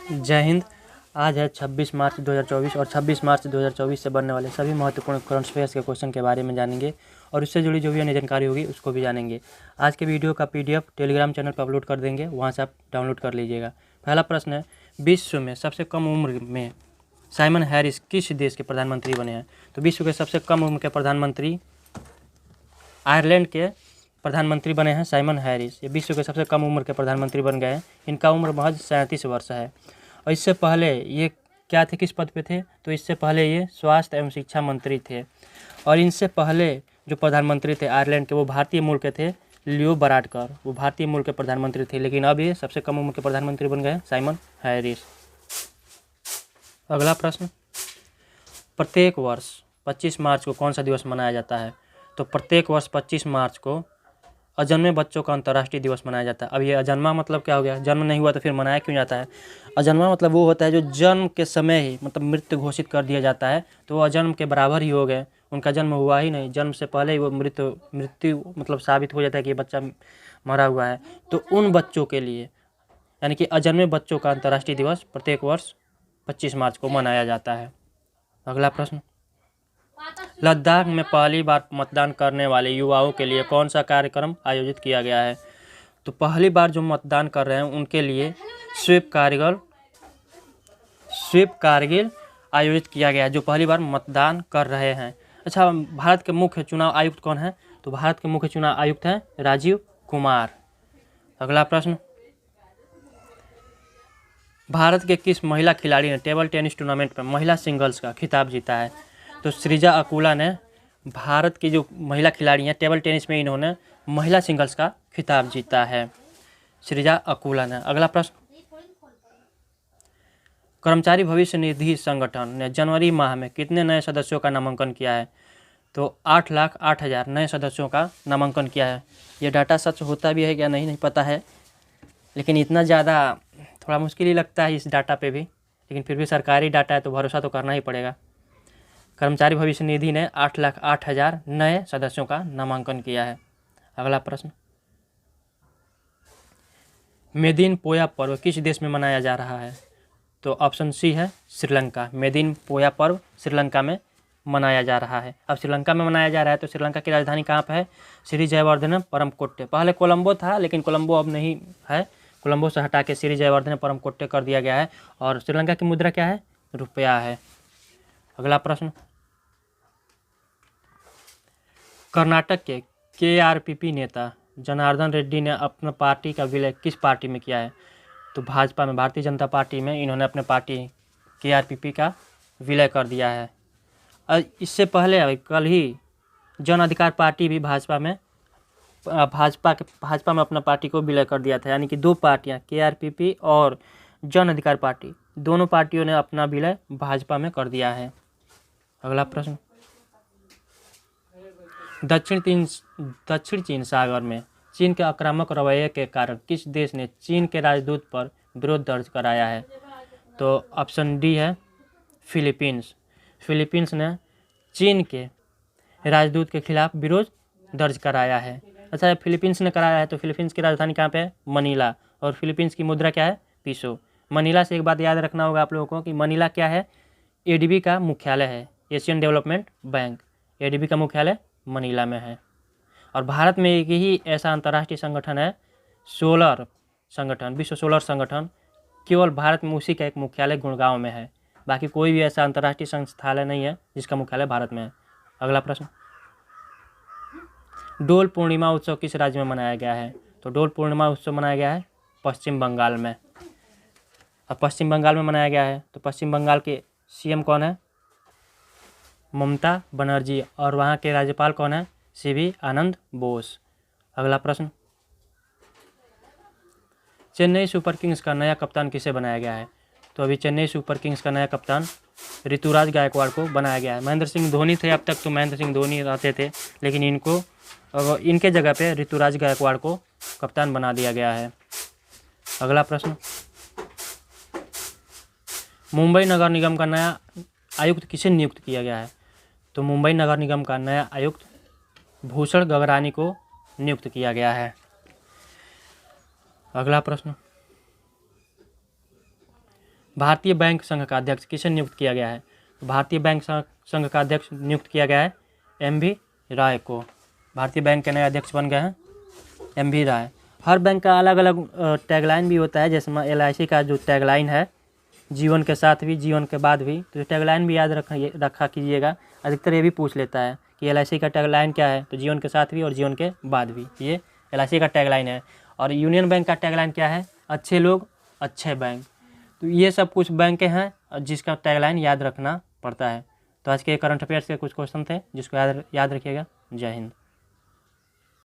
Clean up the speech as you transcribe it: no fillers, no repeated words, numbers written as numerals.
जय हिंद। आज है 26 मार्च 2024 और 26 मार्च 2024 से बनने वाले सभी महत्वपूर्ण करंट अफेयर्स के क्वेश्चन के बारे में जानेंगे और उससे जुड़ी जो भी अन्य जानकारी होगी उसको भी जानेंगे। आज के वीडियो का पीडीएफ टेलीग्राम चैनल पर अपलोड कर देंगे, वहाँ से आप डाउनलोड कर लीजिएगा। पहला प्रश्न है, विश्व में सबसे कम उम्र में साइमन हैरिस किस देश के प्रधानमंत्री बने हैं? तो विश्व के सबसे कम उम्र के प्रधानमंत्री आयरलैंड के प्रधानमंत्री बने हैं साइमन हैरिस। ये विश्व के सबसे कम उम्र के प्रधानमंत्री बन गए हैं। इनका उम्र महज 37 वर्ष है। और इससे पहले ये क्या थे, किस पद पे थे? तो इससे पहले ये स्वास्थ्य एवं शिक्षा मंत्री थे। और इनसे पहले जो प्रधानमंत्री थे आयरलैंड के, वो भारतीय मूल के थे, लियो बराडकर। वो भारतीय मूल के प्रधानमंत्री थे, लेकिन अब ये सबसे कम उम्र के प्रधानमंत्री बन गए साइमन हैरिस। अगला प्रश्न, प्रत्येक वर्ष 25 मार्च को कौन सा दिवस मनाया जाता है? तो प्रत्येक वर्ष 25 मार्च को अजन्मे बच्चों का अंतर्राष्ट्रीय दिवस मनाया जाता है। अब ये अजन्मा मतलब क्या हो गया? जन्म नहीं हुआ तो फिर मनाया क्यों जाता है? अजन्मा मतलब वो होता है जो जन्म के समय ही मतलब मृत्यु घोषित कर दिया जाता है, तो वो अजन्म के बराबर ही हो गए। उनका जन्म हुआ ही नहीं, जन्म से पहले ही वो मृत्यु मतलब साबित हो जाता है कि ये बच्चा मरा हुआ है। तो उन बच्चों के लिए यानी कि अजन्मे बच्चों का अंतर्राष्ट्रीय दिवस प्रत्येक वर्ष 25 मार्च को मनाया जाता है। अगला प्रश्न, लद्दाख में पहली बार मतदान करने वाले युवाओं के लिए कौन सा कार्यक्रम आयोजित किया गया है? तो पहली बार जो मतदान कर रहे हैं उनके लिए स्वीप कारगिल आयोजित किया गया है, जो पहली बार मतदान कर रहे हैं। अच्छा, भारत के मुख्य चुनाव आयुक्त कौन है? तो भारत के मुख्य चुनाव आयुक्त हैं राजीव कुमार। अगला प्रश्न, भारत के किस महिला खिलाड़ी ने टेबल टेनिस टूर्नामेंट में महिला सिंगल्स का खिताब जीता है? तो सृजा अकुला ने, भारत की जो महिला खिलाड़ी हैं टेबल टेनिस में, इन्होंने महिला सिंगल्स का खिताब जीता है, सृजा अकुला ने। अगला प्रश्न, कर्मचारी भविष्य निधि संगठन ने जनवरी माह में कितने नए सदस्यों का नामांकन किया है? तो 8,08,000 नए सदस्यों का नामांकन किया है। ये डाटा सच होता भी है क्या नहीं पता है, लेकिन इतना ज़्यादा थोड़ा मुश्किल ही लगता है इस डाटा पे भी, लेकिन फिर भी सरकारी डाटा है तो भरोसा तो करना ही पड़ेगा। कर्मचारी भविष्य निधि ने 8,08,000 नए सदस्यों का नामांकन किया है। अगला प्रश्न, मेदिन पोया पर्व किस देश में मनाया जा रहा है? तो ऑप्शन सी है श्रीलंका। मेदिन पोया पर्व श्रीलंका में मनाया जा रहा है। अब श्रीलंका में मनाया जा रहा है तो श्रीलंका की राजधानी कहाँ पे है? श्री जयवर्धन परमकोट्टे। पहले कोलंबो था, लेकिन कोलंबो अब नहीं है। कोलंबो से हटा के श्री जयवर्धन परमकोट्टे कर दिया गया है। और श्रीलंका की मुद्रा क्या है? रुपया है। अगला प्रश्न, कर्नाटक के केआरपीपी नेता जनार्दन रेड्डी ने अपना पार्टी का विलय किस पार्टी में किया है? तो भाजपा में, भारतीय जनता पार्टी में इन्होंने अपने पार्टी केआरपीपी का विलय कर दिया है। इससे पहले कल ही जन अधिकार पार्टी भी भाजपा में अपना पार्टी को विलय कर दिया था। यानी कि दो पार्टियां, केआरपीपी और जन अधिकार पार्टी, दोनों पार्टियों ने अपना विलय भाजपा में कर दिया है। अगला प्रश्न, दक्षिण चीन सागर में चीन के आक्रामक रवैये के कारण किस देश ने चीन के राजदूत पर विरोध दर्ज कराया है? तो ऑप्शन डी है फिलीपींस। फिलीपींस ने चीन के राजदूत के खिलाफ विरोध दर्ज कराया है। अच्छा, फिलीपींस ने कराया है तो फिलीपींस की राजधानी कहाँ पे है? मनीला। और फिलीपींस की मुद्रा क्या है? पीसो। मनीला से एक बात याद रखना होगा आप लोगों को कि मनीला क्या है? एडीबी का मुख्यालय है, एशियन डेवलपमेंट बैंक। एडीबी का मुख्यालय मनीला में है। और भारत में एक ही ऐसा अंतर्राष्ट्रीय संगठन है, सोलर संगठन, विश्व सोलर संगठन, केवल भारत में उसी का एक मुख्यालय गुड़गांव में है। बाकी कोई भी ऐसा अंतर्राष्ट्रीय संस्थान नहीं है जिसका मुख्यालय भारत में है। अगला प्रश्न, डोल पूर्णिमा उत्सव किस राज्य में मनाया गया है? तो डोल पूर्णिमा उत्सव मनाया गया है पश्चिम बंगाल में। अब पश्चिम बंगाल में मनाया गया है तो पश्चिम बंगाल के सीएम कौन है? ममता बनर्जी। और वहाँ के राज्यपाल कौन है? सीवी आनंद बोस। अगला प्रश्न, चेन्नई सुपर किंग्स का नया कप्तान किसे बनाया गया है? तो अभी चेन्नई सुपर किंग्स का नया कप्तान ऋतुराज गायकवाड़ को बनाया गया है। महेंद्र सिंह धोनी थे अब तक, तो महेंद्र सिंह धोनी रहते थे, लेकिन इनके जगह पे ऋतुराज गायकवाड़ को कप्तान बना दिया गया है। अगला प्रश्न, मुंबई नगर निगम का नया आयुक्त किसे नियुक्त किया गया है? तो मुंबई नगर निगम का नया आयुक्त भूषण गगरानी को नियुक्त किया गया है। अगला प्रश्न, भारतीय बैंक संघ का अध्यक्ष किसे नियुक्त किया गया है? तो भारतीय बैंक संघ का अध्यक्ष नियुक्त किया गया है MV राय को। भारतीय बैंक के नए अध्यक्ष बन गए हैं MV राय। हर बैंक का अलग अलग टैगलाइन भी होता है, जैसे LIC का जो टैगलाइन है जीवन के साथ भी जीवन के बाद भी, तो टैगलाइन भी याद रखा कीजिएगा। अधिकतर ये भी पूछ लेता है कि LIC का टैगलाइन क्या है, तो जीवन के साथ भी और जीवन के बाद भी, ये LIC का टैगलाइन है। और यूनियन बैंक का टैगलाइन क्या है? अच्छे लोग अच्छे बैंक। तो ये सब कुछ बैंक हैं जिसका टैगलाइन याद रखना पड़ता है। तो आज के करंट अफेयर्स के कुछ क्वेश्चन थे जिसको याद रखिएगा। जय हिंद।